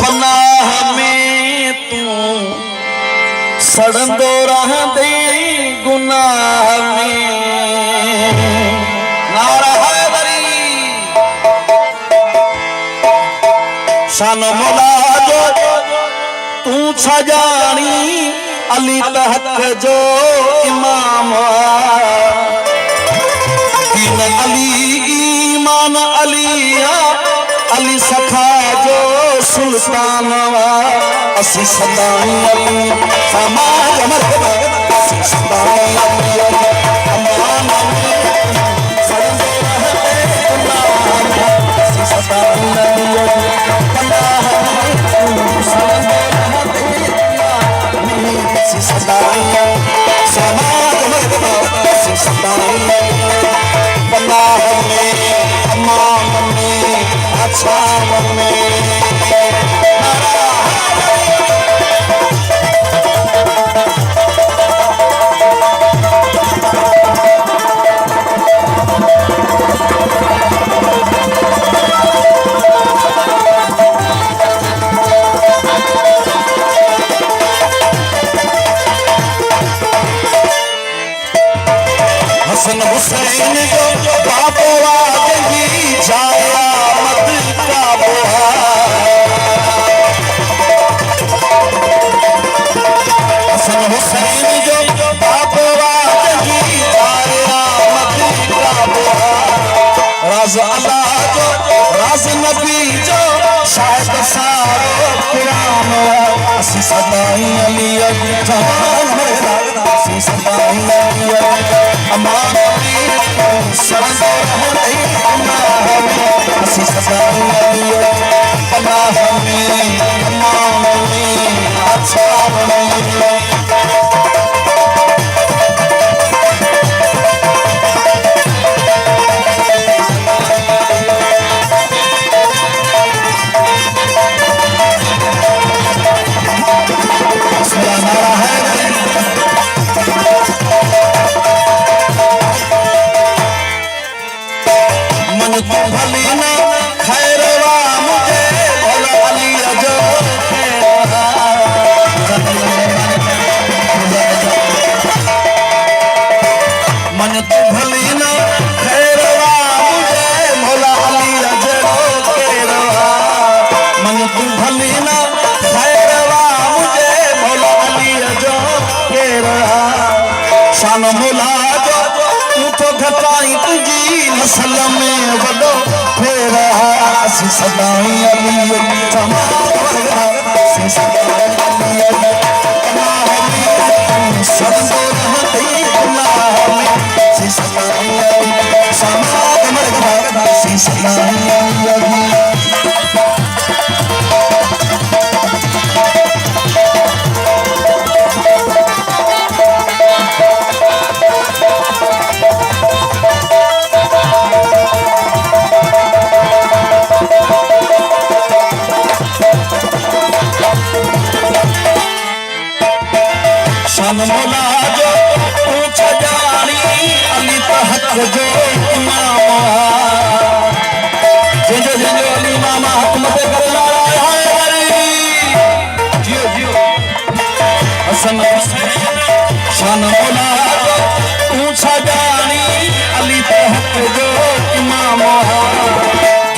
पनाह में तू सड़ंदो रहंदे गुनाह में नारा हैदरी शान मौला जो तू छजानी अली तहक जो इमाम दीन अली ईमान अलिया अली सखा जो सुल्तान असी सदाई अली समाज मरहबा असी सदाई अली अमान अली सदे रहते गुनाह असी सदाई अली पनाह सदे रहते गुनाह असी सदाई समाज मरहबा असी सदाई पनाह में अमान में अच्छा में हसन हुसैन जो बाबो आदमी जाया मत का बोहा हसन हुसैन जो बाबो आदमी जाया मत का बोहा राज अल्लाह जो राज नबी जो शायद सारो कुरान असी सदाई अली जहान असी सदाई अली अमान सदे रहते गुनाह असी सदाई अली पनाह में अमान में अच्छा में मन तू भली ना खैरवा मुझे भोला अली अजो मन तू भली ना खैरवा मुझे भोला अली अजो मन तू भली ना खैरवा मुझे भोला अली अजो शान मौला जो तू तो घटाई तुझी नस्ल में वडो फेर असी सदाई अली असी सदाई अली पनाह में सदे रहते गुनाह असी सदाई अली समाज मरहबा असी सदाई अली शान मौला जो ऊंच जानी अली तहक जो इमाम जो अली मामा हुकूमत कर लाया है जियो जियो हसन शान मौला जो ऊंच जानी अली तहक जो इमाम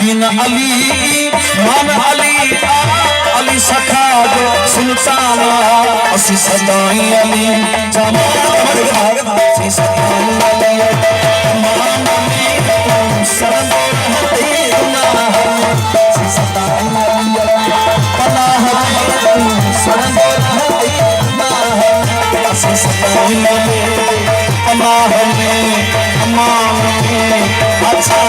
दीन अली मान अली अली सखा जो सुल्तान असी सदाई अली जमाल असी सदाई अली अमान में सदे रहते गुनाह असी सदाई अली पनाह में सदे रहते गुनाह असी सदाई अली पनाह में अमान में अच्छा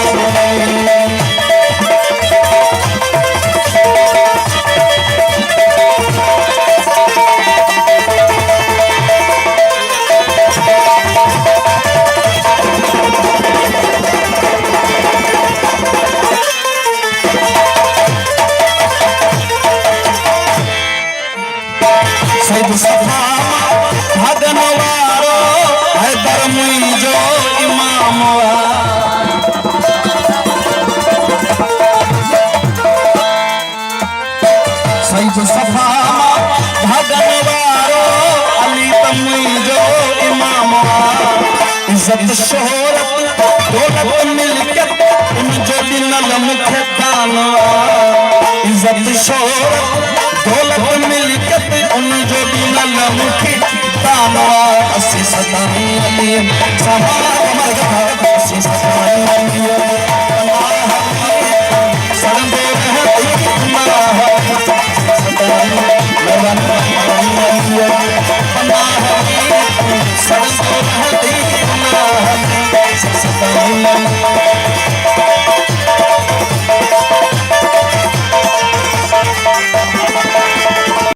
भगन वारो है धर्मी जो इमाम इज्जत शोहरत दौलत मिल्कियत उन जो ॾिनल मूंखे दानवा इज्जत शोहरत दौलत मिल्कियत उन जो ॾिनल मूंखे दानवा असीं सदाईं अली सहारा मरदा असीं सदाईं अली सरदे रहती अल्लाह सदाईं मेहरबानी सरदे रहती